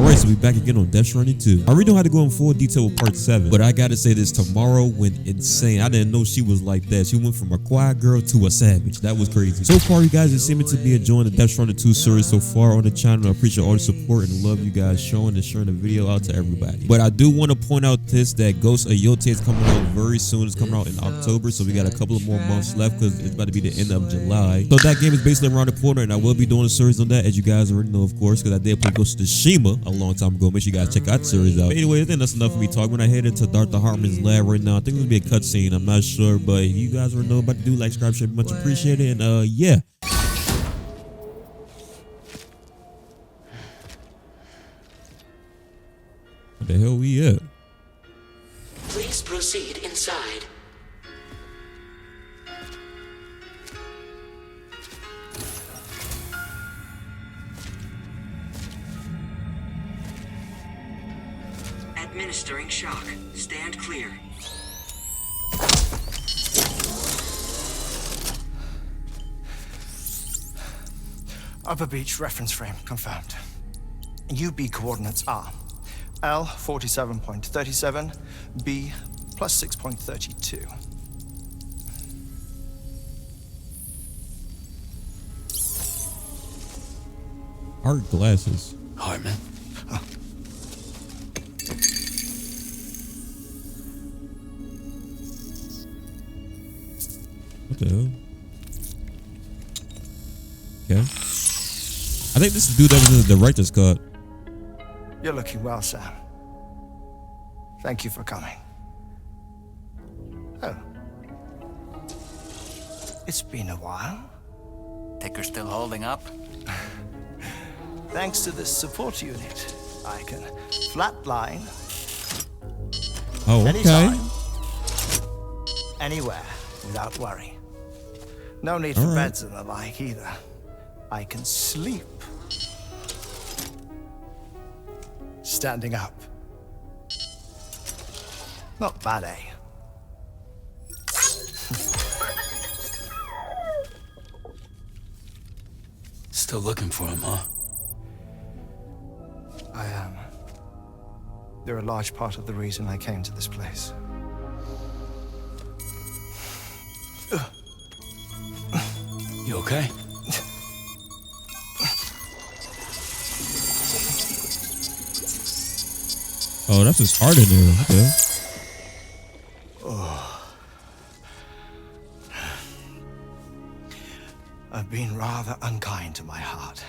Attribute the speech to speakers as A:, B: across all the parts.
A: Alright, so we back again on Death Stranding 2. I already know how to go in full detail with part 7, but I gotta say this, tomorrow went insane. I didn't know she was like that. She went from a quiet girl to a savage. That was crazy. So far, you guys are seeming to be enjoying the Death Stranding 2 series so far on the channel. I appreciate all the support and love you guys showing and sharing the video out to everybody. But I do want to point out this, that Ghost of Yote is coming out very soon. It's coming out in October, so we got a couple of more months left because it's about to be the end of July. So that game is basically around the corner, and I will be doing a series on that, as you guys already know, of course, because I did play Ghost of Tsushima a long time ago. Make sure you guys check out the series out. But anyway, I think that's enough for me talking. When I head into Dr. Heartman's lab right now, I think it's gonna be a cutscene. I'm not sure, but you guys already know about to do. Like, subscribe, share, much appreciated, and yeah. What the hell we at?
B: Please proceed inside. Administering shock. Stand clear.
C: Upper beach reference frame confirmed. UB coordinates are L 47.37, B plus 6.32.
A: Art glasses.
D: Heartman.
A: What the hell? Okay. I think this is the dude that was in the director's cut.
C: You're looking well, Sam. Thank you for coming. Oh. It's been a while.
D: Ticker still holding up?
C: Thanks to this support unit, I can flatline
A: Oh, okay.
C: anytime, anywhere, without worry. No need for beds and the like either. I can sleep standing up. Not bad, eh?
D: Still looking for him, huh?
C: I am. They're a large part of the reason I came to this place.
D: You okay?
A: Oh, that's his heart in there. Okay.
C: I've been rather unkind to my heart.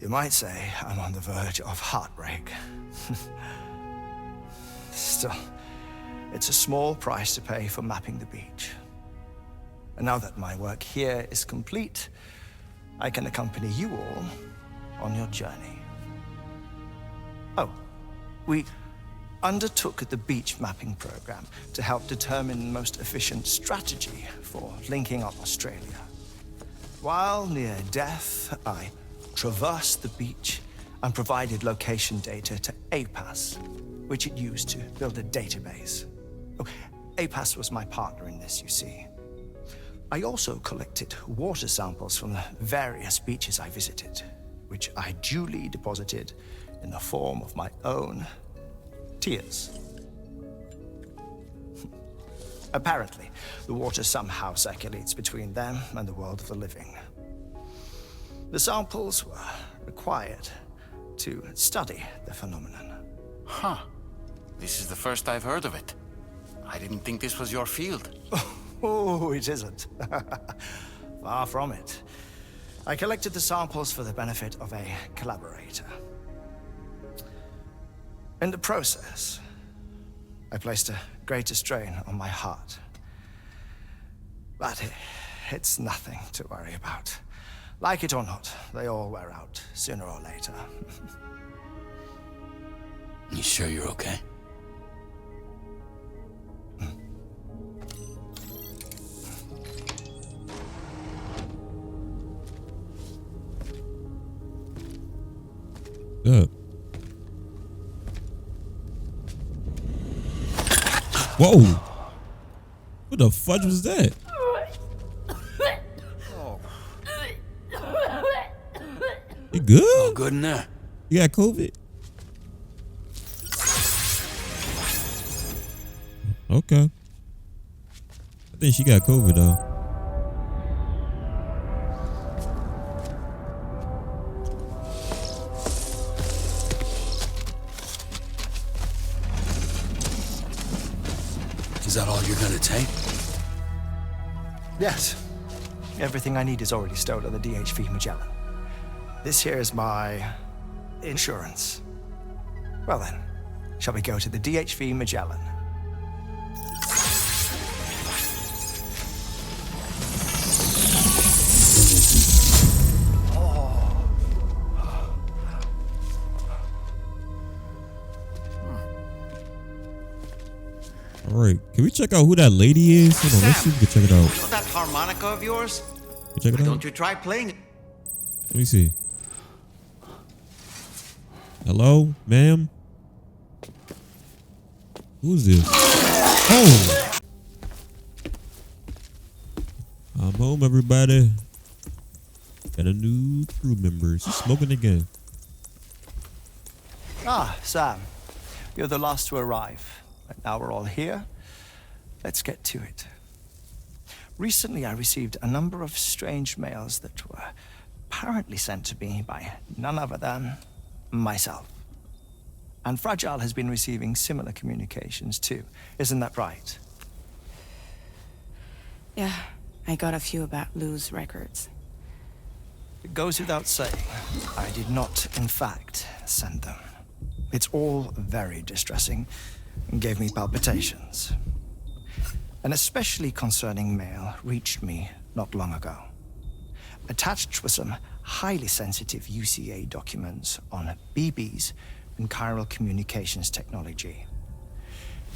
C: You might say I'm on the verge of heartbreak. Still, it's a small price to pay for mapping the beach. And now that my work here is complete, I can accompany you all on your journey. Oh, we undertook the beach mapping program to help determine the most efficient strategy for linking up Australia. While near Death, I traversed the beach and provided location data to APAS, which it used to build a database. Oh, APAS was my partner in this, you see. I also collected water samples from the various beaches I visited, which I duly deposited in the form of my own tears. Apparently, the water somehow circulates between them and the world of the living. The samples were required to study the phenomenon.
D: Huh. This is the first I've heard of it. I didn't think this was your field.
C: Oh, it isn't. Far from it. I collected the samples for the benefit of a collaborator. In the process, I placed a greater strain on my heart. But it's nothing to worry about. Like it or not, they all wear out sooner or later.
D: You sure you're okay?
A: Good. Whoa! What the fudge was that? You good?
D: All good in there.
A: You got COVID? Okay. I think she got COVID though.
E: Is that all you're gonna take?
C: Yes. Everything I need is already stowed on the DHV Magellan. This here is my insurance. Well then, shall we go to the DHV Magellan?
A: All right, can we check out who that lady is? Hold on, let's see if we can check it out.
F: You know that harmonica of yours?
A: Can we check it
F: Why
A: out?
F: don't you try playing it?
A: Let me see. Hello, ma'am? Who's this? Oh! I'm home, everybody. Got a new crew member. She's smoking again.
C: Ah, Sam. You're the last to arrive. But now we're all here. Let's get to it. Recently, I received a number of strange mails that were apparently sent to me by none other than myself. And Fragile has been receiving similar communications too. Isn't that right?
G: Yeah, I got a few about Lou's records.
C: It goes without saying, I did not, in fact, send them. It's all very distressing and gave me palpitations. An especially concerning mail reached me not long ago. Attached were some highly sensitive UCA documents on BBs and chiral communications technology,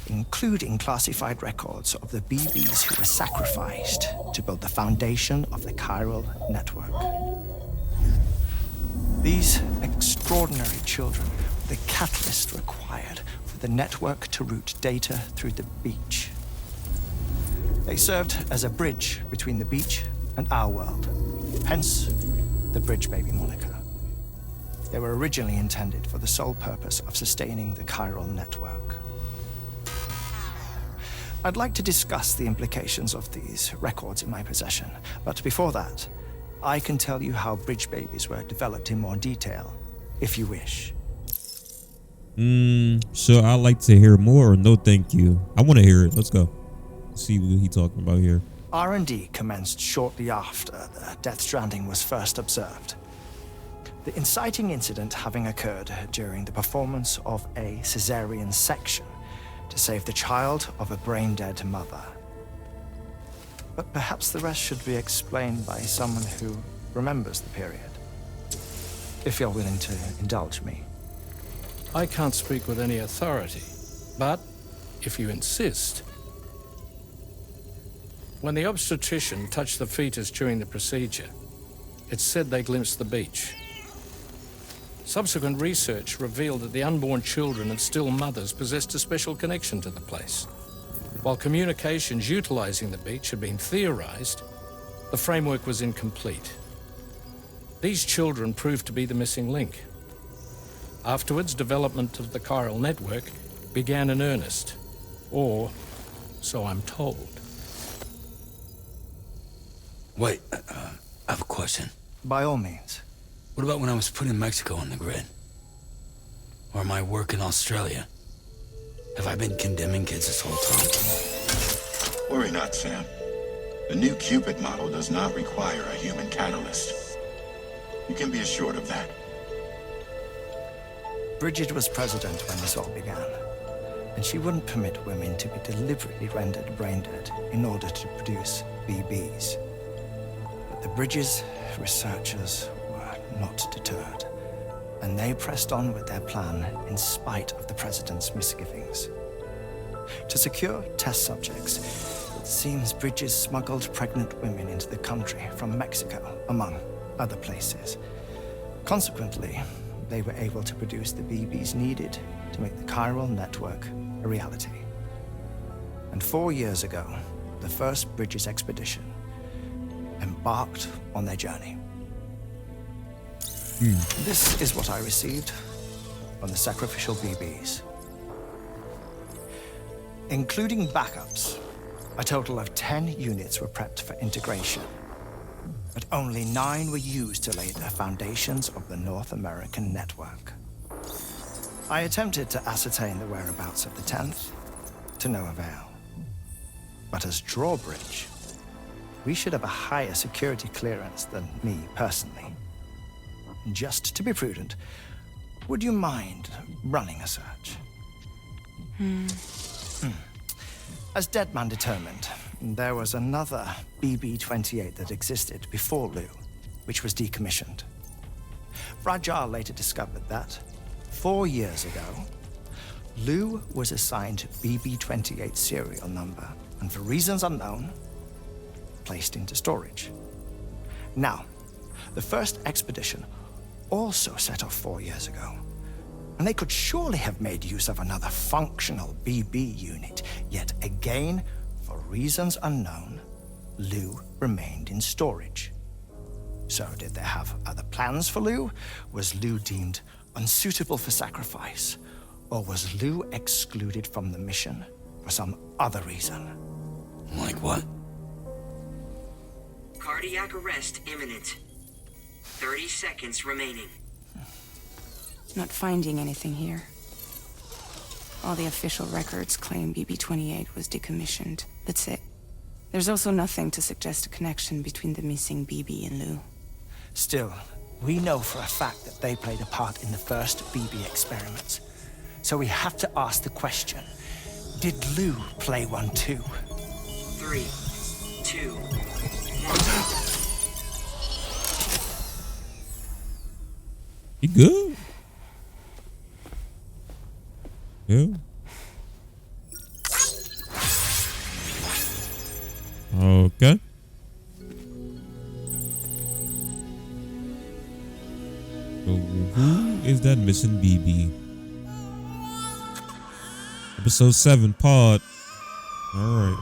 C: including classified records of the BBs who were sacrificed to build the foundation of the chiral network. These extraordinary children were the catalyst required for the network to route data through the beach. They served as a bridge between the beach and our world, hence the Bridge Baby moniker. They were originally intended for the sole purpose of sustaining the chiral network. I'd like to discuss the implications of these records in my possession, but before that, I can tell you how Bridge Babies were developed in more detail, if you wish.
A: Sure, I'd like to hear more or no thank you. I want to hear it. Let's go. See what he's talking about here.
C: R&D commenced shortly after the Death Stranding was first observed. The inciting incident having occurred during the performance of a cesarean section to save the child of a brain-dead mother. But perhaps the rest should be explained by someone who remembers the period. If you're willing to indulge me.
H: I can't speak with any authority, but if you insist. When the obstetrician touched the fetus during the procedure, it's said they glimpsed the beach. Subsequent research revealed that the unborn children and still mothers possessed a special connection to the place. While communications utilizing the beach had been theorized, the framework was incomplete. These children proved to be the missing link. Afterwards, development of the chiral network began in earnest, or so I'm told.
E: Wait, I have a question.
C: By all means.
E: What about when I was putting Mexico on the grid? Or my work in Australia? Have I been condemning kids this whole time?
I: Worry not, Sam. The new Cupid model does not require a human catalyst. You can be assured of that.
C: Bridget was president when this all began, and she wouldn't permit women to be deliberately rendered brain-dead in order to produce BBs. But the Bridges researchers were not deterred, and they pressed on with their plan in spite of the president's misgivings. To secure test subjects, it seems Bridges smuggled pregnant women into the country from Mexico, among other places. Consequently, they were able to produce the BBs needed to make the chiral network a reality. And 4 years ago, the first Bridges expedition embarked on their journey. This is what I received from the sacrificial BBs. Including backups, a total of 10 units were prepped for integration, but only 9 were used to lay the foundations of the North American network. I attempted to ascertain the whereabouts of the 10th, to no avail. But as drawbridge, we should have a higher security clearance than me personally. Just to be prudent, would you mind running a search? As Deadman determined, there was another BB-28 that existed before Lou, which was decommissioned. Fragile later discovered that, 4 years ago, Lou was assigned BB-28 serial number, and for reasons unknown, placed into storage. Now, the first expedition also set off 4 years ago, and they could surely have made use of another functional BB unit, yet again, for reasons unknown, Lou remained in storage. So did they have other plans for Lou? Was Lou deemed unsuitable for sacrifice? Or was Lou excluded from the mission for some other reason?
E: Like what?
B: Cardiac arrest imminent. 30 seconds remaining.
G: Not finding anything here. All the official records claim BB-28 was decommissioned. That's it. There's also nothing to suggest a connection between the missing BB and Lou.
C: Still, we know for a fact that they played a part in the first BB experiments. So we have to ask the question, did Lou play one too?
B: 3, 2, 1.
A: You good? Yeah. Okay. So who is that missing BB? Episode 7 pod. All right.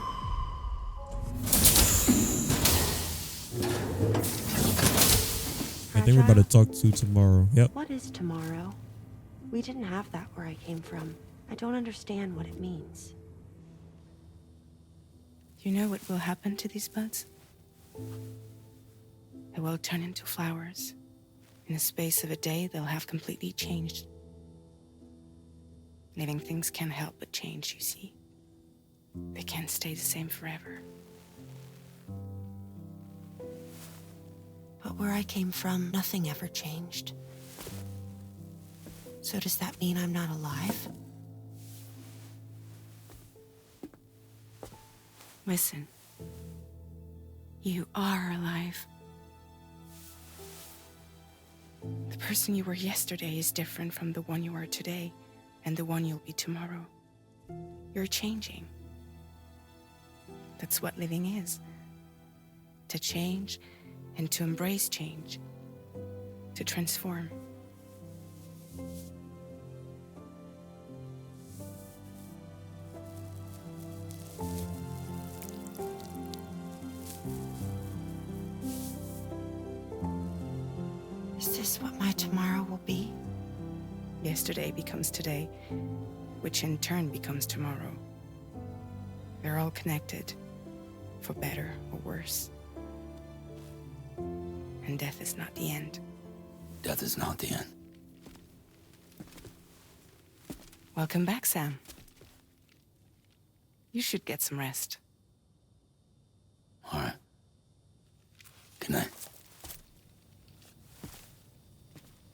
A: I think we're about to talk to tomorrow. Yep.
J: What is tomorrow? We didn't have that where I came from. I don't understand what it means.
G: You know what will happen to these buds? They will turn into flowers. In the space of a day, they'll have completely changed. Living things can't help but change, you see. They can't stay the same forever.
J: But where I came from, nothing ever changed. So does that mean I'm not alive?
G: Listen. You are alive. The person you were yesterday is different from the one you are today, and the one you'll be tomorrow. You're changing. That's what living is. To change and to embrace change. To transform.
J: Is this what my tomorrow will be?
G: Yesterday becomes today, which in turn becomes tomorrow. They're all connected, for better or worse. And death is not the end.
E: Death is not the end.
G: Welcome back, Sam. You should get some rest.
E: All right. Good night.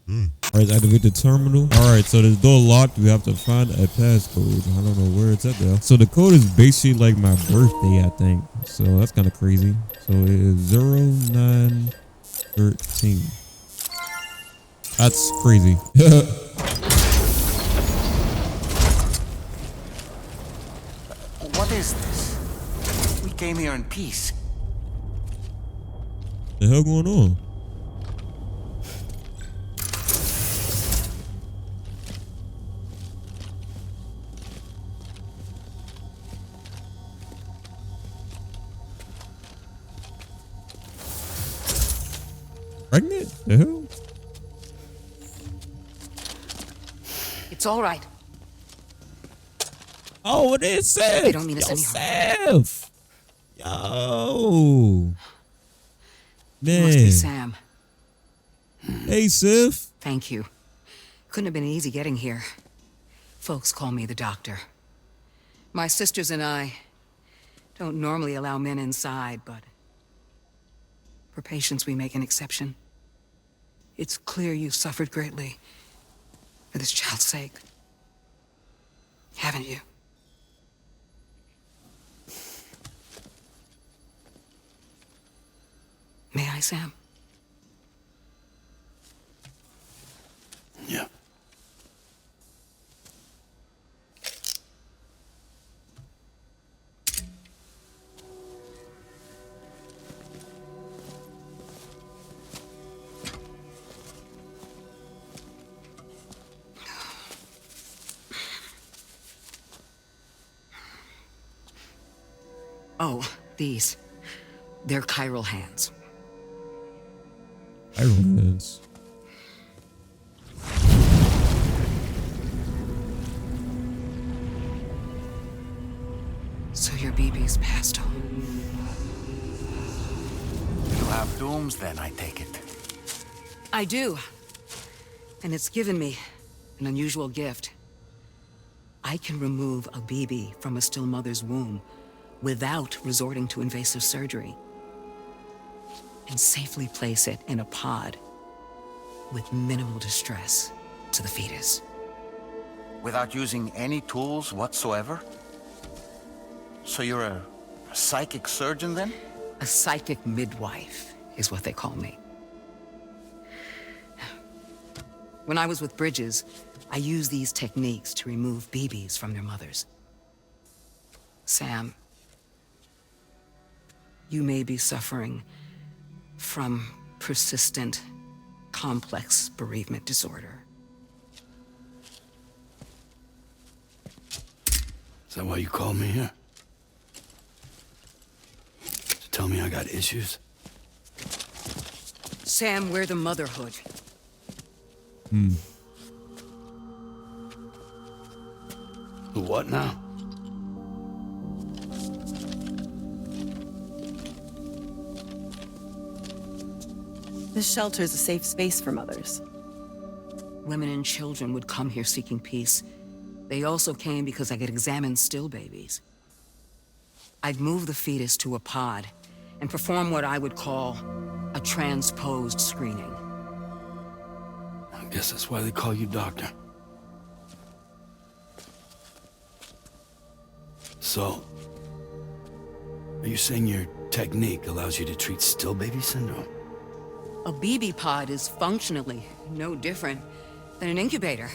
A: All right, activate the terminal. All right, so the door locked. We have to find a passcode. I don't know where it's at though. So the code is basically like my birthday, I think. So that's kind of crazy. So it is 0913. That's crazy.
D: What is this? We came here in peace.
A: The hell going on? Pregnant? The hell?
K: It's all right.
A: Oh, it is Sif.
K: They don't mean us any harm.
A: Sif. Yo. Man.
K: Must be Sam.
A: Hey, Sif.
K: Thank you. Couldn't have been easy getting here. Folks call me the doctor. My sisters and I don't normally allow men inside, but for patients we make an exception. It's clear you've suffered greatly for this child's sake. Haven't you? May I, Sam?
E: Yeah.
K: Oh, these. They're chiral hands.
A: Chiral hands.
K: So your BB's passed on.
D: You have dooms then, I take it.
K: I do. And it's given me an unusual gift. I can remove a BB from a still mother's womb without resorting to invasive surgery, and safely place it in a pod with minimal distress to the fetus.
D: Without using any tools whatsoever? So you're a psychic surgeon then?
K: A psychic midwife is what they call me. When I was with Bridges, I used these techniques to remove BBs from their mothers. Sam, you may be suffering from persistent, complex bereavement disorder.
E: Is that why you called me here? To tell me I got issues?
K: Sam, we're the motherhood.
E: The what now?
L: This shelter is a safe space for mothers.
K: Women and children would come here seeking peace. They also came because I could examine still babies. I'd move the fetus to a pod and perform what I would call a transposed screening.
E: I guess that's why they call you doctor. So, are you saying your technique allows you to treat still baby syndrome?
K: A BB pod is functionally no different than an incubator.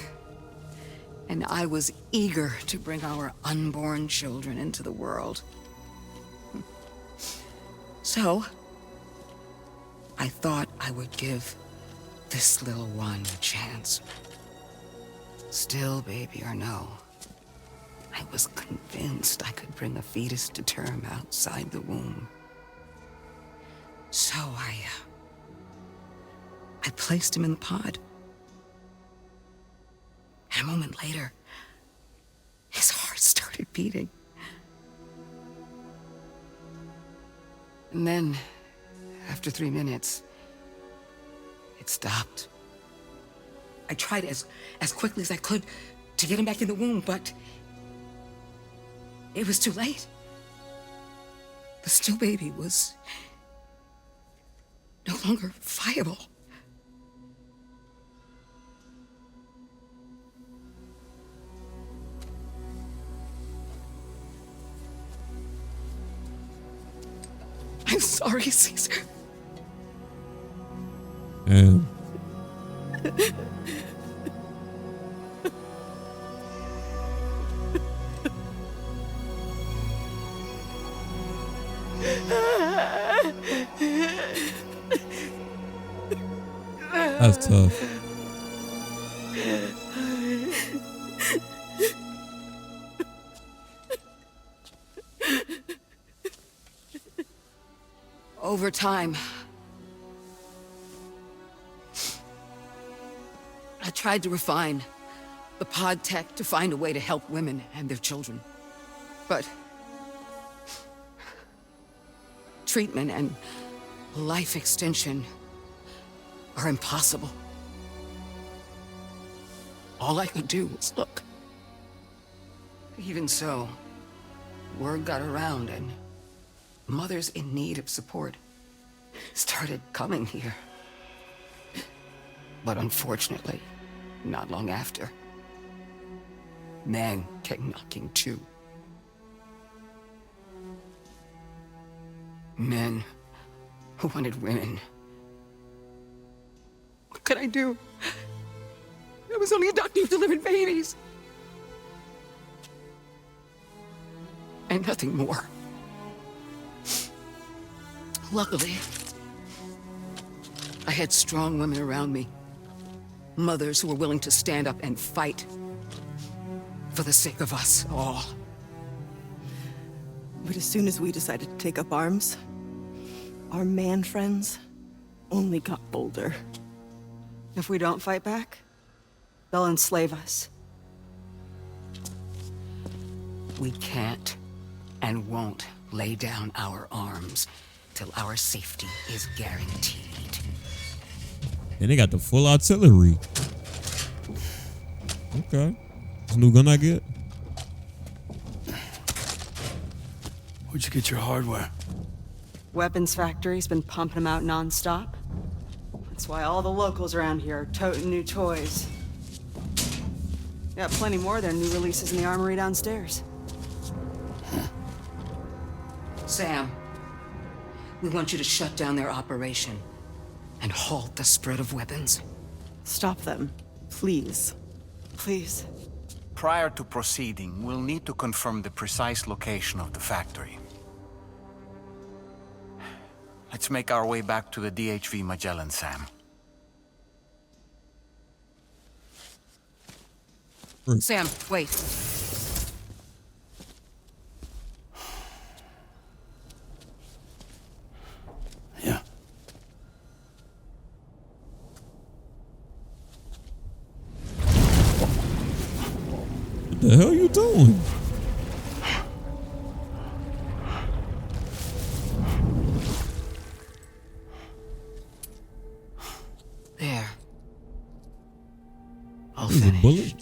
K: And I was eager to bring our unborn children into the world. So, I thought I would give this little one a chance. Still baby or no, I was convinced I could bring a fetus to term outside the womb. So I placed him in the pod. And a moment later, his heart started beating. And then, after 3 minutes, it stopped. I tried as quickly as I could to get him back in the womb, but it was too late. The still baby was no longer viable. I'm sorry, Caesar.
A: That's tough.
K: Over time, I tried to refine the pod tech to find a way to help women and their children. But treatment and life extension are impossible. All I could do was look. Even so, word got around and mothers in need of support started coming here. But unfortunately, not long after, men came knocking too. Men who wanted women. What could I do? I was only a doctor who delivered babies. And nothing more. Luckily, I had strong women around me. Mothers who were willing to stand up and fight for the sake of us all.
L: But as soon as we decided to take up arms, our man friends only got bolder.
K: If we don't fight back, they'll enslave us. We can't and won't lay down our arms till our safety is guaranteed.
A: And they got the full artillery. Okay. This new gun I get?
E: Where'd you get your hardware?
M: Weapons factory's been pumping them out non-stop. That's why all the locals around here are toting new toys. Got plenty more of their new releases in the armory downstairs.
K: Sam, we want you to shut down their operation and halt the spread of weapons.
L: Stop them, please.
M: Please.
D: Prior to proceeding, we'll need to confirm the precise location of the factory. Let's make our way back to the DHV Magellan, Sam.
K: Sam, wait.
E: Yeah.
A: What the hell you doing?
K: There. All
A: There's a
K: finished.
A: bullet.